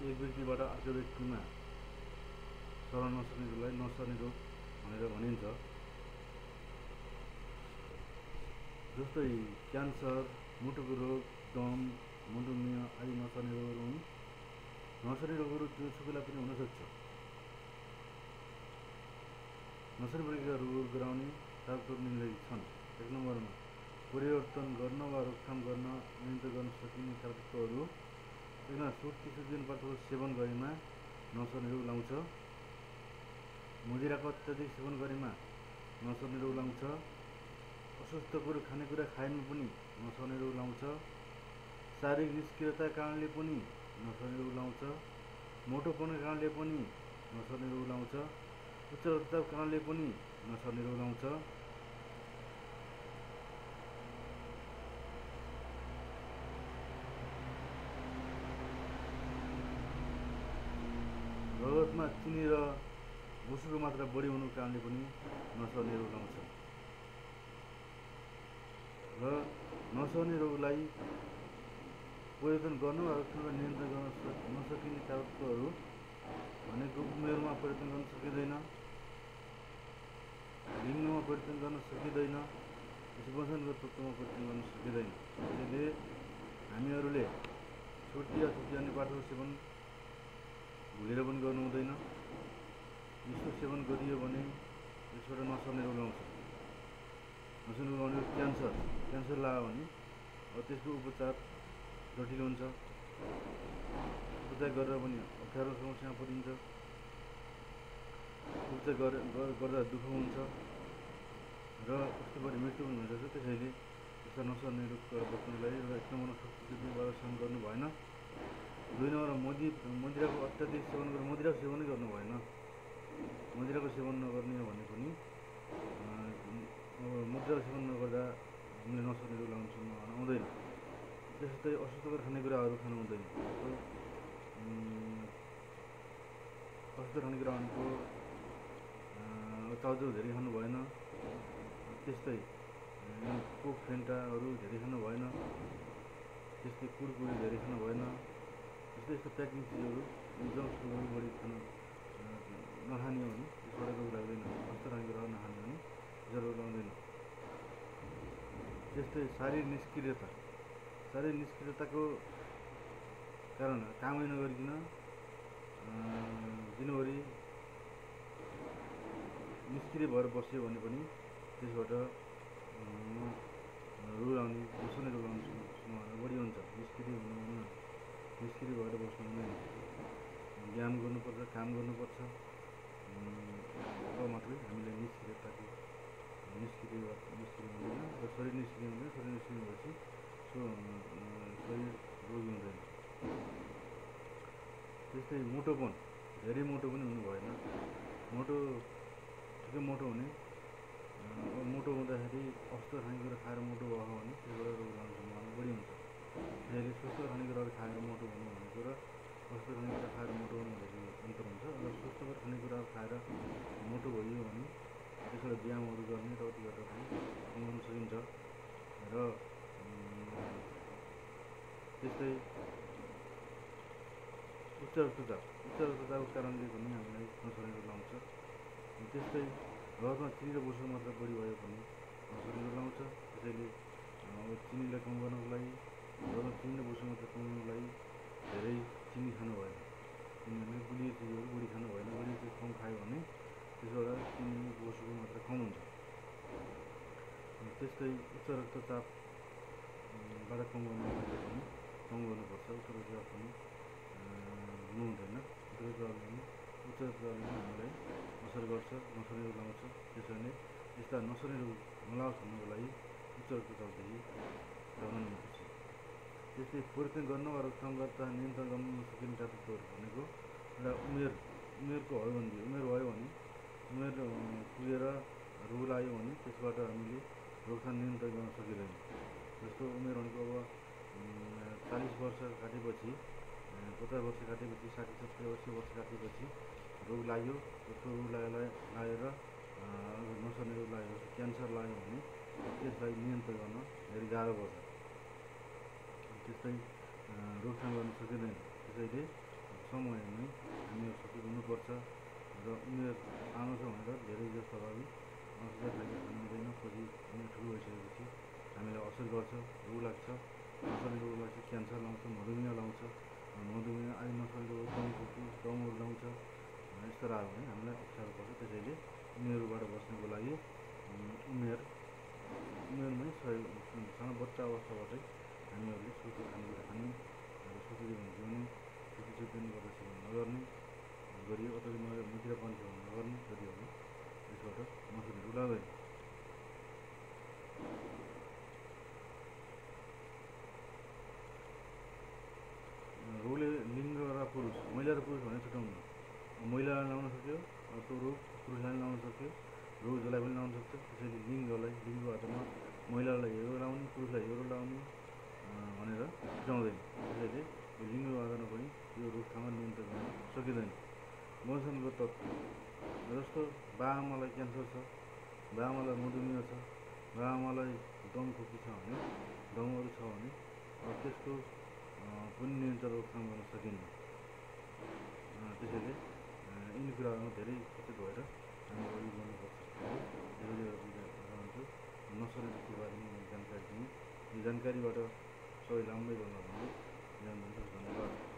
एक व्यक्तिबाट अर्को व्यक्तिमा सर्न नसक्नेलाई नसर्ने रोग भनेर भनिन्छ। जस्तै क्यान्सर, मुटुको रोग, दम, मधुमेह आदि नसर्ने रोगहरू हुन्। नसर्ने रोगहरू जोसुकैलाई पनि हुन सक्छ। नसर्ने प्रक्रिया रोग गराउने तात्पर्य निम्नलिखित छन्। 1 नम्बरमा परिवर्तन गर्न वा रोकथाम गर्न नियन्त्रण गर्न सकिने खाद्यतत्त्वहरू। यसमा 30 पदार्थको सेवन गरेमा नसर्ने रोग लाउँछ। मदिराको अत्याधिक सेवन गरेमा नसर्ने रोग लाउँछ। अस्वस्थकर खानेकुरा खाएमा पनि नसर्ने रोग लाउँछ। शारीरिक निष्क्रियता कारणले पनि नसर्ने रोग लाउँछ। मोटोपनको कारणले पनि नसर्ने रोग लाउँछ। उच्च रक्तचाप कारणले पनि नसर्ने रोग लाउँछ। रगतमा चिनी र भुसुको मात्रा बढी हुनुको कारणले पनि नसर्ने रोग लाउँछ। र नसर्ने रोगलाई परिवर्तन गर्न वा नियन्त्रण गर्न नसकिने खाद्यतत्त्वहरू भनेको उमेरमा परिवर्तन गर्न सकिँदैन, लिङ्गमा परिवर्तन गर्न सकिँदैन, वंशानुगत तत्त्वमा परिवर्तन गर्न सकिँदैन। त्यसैले हामीहरूले छुर्ती या छुर्ती अन्य पदार्थको सेवन भुलेर पनि गर्नु हुँदैन। यसको सेवन गरियो भने यसबाट नसर्ने रोग आउँछ। नसर्ने रोग आउने क्यान्सर लाग्यो भने अब त्यसको उपचार जटिल हुन्छ। उपचार गरेर पनि अप्ठ्यारो समस्यामा परिन्छ। उपचार गर्दा दुःख हुन्छ र उसको पनि मृत्यु पनि हुन्छ। त्यसैले यस्ता नसर्ने रोगबाट बच्नलाई एउटा 1 नम्बरमा शक्तिबाट सेवन गर्नु भएन। 2 नम्बरमा मदिराको अत्याधिक सेवन गरेर मदिराको सेवनै गर्नु भएन। मदिराको सेवन नगर्ने भने पनि मदिराको सेवन नगर्दा हामीले नसर्ने रोग लाउनु आउँदैन। त्यस्तै अस्वस्थकर खानेकुराहरू खानु हुँदैन। अस्वस्थ खानेकुरा भनेको चाउचाउ धेरै खानु भएन। त्यस्तै कोक फेन्टाहरू धेरै खानु भएन। त्यस्तै कुरकुरे धेरै खानु भएन। यस्तो प्याकिङ चिजहरू जङ्क फुडहरू बढी नखाने हो भने त्यसबाट रोग लाग्दैन। अस्वस्थ खानेकुराहरू नखाने भने त्यसबाट रोग लाग्दैन। त्यस्तै शारीरिक निष्क्रियताको कारण कामै नगरिकन दिनभरि निष्क्रिय भएर बस्यो भने पनि त्यसबाट रोग आउने नसर्ने रोग आउने सम्भावना बढी हुन्छ। निष्क्रिय भएर बस्नु हुँदैन। व्यायाम गर्नुपर्छ, काम गर्नुपर्छ। अब मात्रै हामीले निष्क्रिय हुँदैन र शरीर निष्क्रिय हुँदैन। शरीर निष्क्रिय भएपछि शरीर रोगी हुँदैन। त्यस्तै मोटोपन, धेरै मोटो पनि हुनु भएन। ठिकै मोटो हुने। मोटो हुँदाखेरि अस्वस्थ खानेकुरा खाएर मोटो भयो भने त्यसबाट रोग लाग्ने सम्भावना बढी हुन्छ। त्यसैले स्वस्थ खानेकुराहरू खाएर मोटो हुनु भनेको र अस्वस्थ खानेकुरा खाएर मोटो हुनु भनेको अन्तर हुन्छ। र स्वस्थकर खानेकुराहरू खाएर मोटो भइयो भने त्यसबाट व्यायामहरू गर्ने र अति गरेर पनि कमाउन सकिन्छ। र त्यस्तै उच्च रक्तचापको कारणले पनि हामीलाई नसर्ने रोग लाउँछ। त्यस्तै रगतमा चिनी र भुसको मात्रा बढी भयो भने नसर्ने रोग लाउँछ। त्यसैले चिनीलाई कम गर्नको लागि, रगतमा चिनी र भुसको मात्रा कमाउनको लागि धेरै चिनी खानु भएन। किनभने गुलियो चिजहरू बढी खानु भएन। गुलियो चिज कम खायो भने त्यसबाट चिनी भुसको मात्रा कम हुन्छ। त्यस्तै उच्च रक्तचापबाट कम गर्नुपर्छ। उच्च रक्तचाप पनि हुनु हुँदैन। उच्च रक्तचापले हामीलाई असर गर्छ, नसर्ने रोग लाउँछ। त्यसैले यस्ता नसर्ने रोग नलाओस् भन्नको लागि उच्च रक्तचापदेखि सावधान हुनुपर्छ। त्यस्तै परिवर्तन गर्न वा रोकथाम गर्दा नियन्त्रण गर्न नसकिने खाद्यतत्त्वहरू भनेको एउटा उमेरको हदबन्दी। उमेर भयो भने उमेर पुगेर रोग लाग्यो भने त्यसबाट हामीले रोकथाम नियन्त्रण गर्न सकिँदैन। जस्तो उमेर भनेको अब 40 वर्ष काटेपछि, 50 वर्ष काटेपछि, 60-70 वर्ष काटेपछि रोग लाग्यो। जस्तो रोग लागेर नसर्ने रोग लाग्यो, क्यान्सर लाग्यो भने त्यसलाई नियन्त्रण गर्न धेरै गाह्रो पर्छ। त्यस्तै रोकथाम गर्न सकिँदैन। त्यसैले समयमै हामीहरू सचेत हुनुपर्छ र उमेर सानो छ भनेर धेरै जस्तो अगाडि असर खाद्य खानु हुँदैन। पछि उमेर ठुलो भइसकेपछि हामीलाई असर गर्छ, रोग लाग्छ, नसर्ने रोग लाग्छ, क्यान्सर लाउँछ, मधुमेह लाउँछ, मधुमेह आदि नसर्ने रोग, दमहरू लाउँछ। यस्तो रह्यो भने हामीलाई अप्ठ्यारो पर्छ। त्यसैले उनीहरूबाट बस्नको लागि उमेरमै सानो बच्चा अवस्थाबाटै हामीहरूले सुरक्षित खानेकुरा खाने र सुरक्षित जीवन जिउने, सुरक्षित गर्दा सेवन नगर्ने गरियो अथवा मदिरापान सेवन नगर्ने गरियो भने यसबाट नसर्ने रोग लाग्दैन। रोगले लिङ्ग र पुरुष, महिला र पुरुष भने छुट्याउनु। महिलालाई लाउन सक्यो त्यो रोग, पुरुषलाई लाउन सक्यो रोग, जसलाई पनि लाउन सक्छ। त्यसैले लिङ्गको आधारमा महिलालाई यो लाउने, पुरुषलाई यो लाउने भनेर छुट्याउँदैन। त्यसैले यो लिङ्गको आधारमा पनि यो रोकथाममा नियन्त्रण गर्न सकिँदैन। वंशानुगत तत्त्व जस्तो बाआमालाई क्यान्सर छ, बाआमालाई मधुमेह छ, बाआमालाई दम खोकी छ भने, दमहरू छ भने त्यसको पनि नियन्त्रण रोकथाम गर्न सकिन्न। त्यसैले यिनी कुराहरूमा धेरै सचेत भएर हामी अघि बढ्नुपर्छ। धेरै रहन्छु नसर्ने रोगको बारेमा जानकारी दिने, यो जानकारीबाट सबै राम्रै गर्न भन्दै धन्यवाद।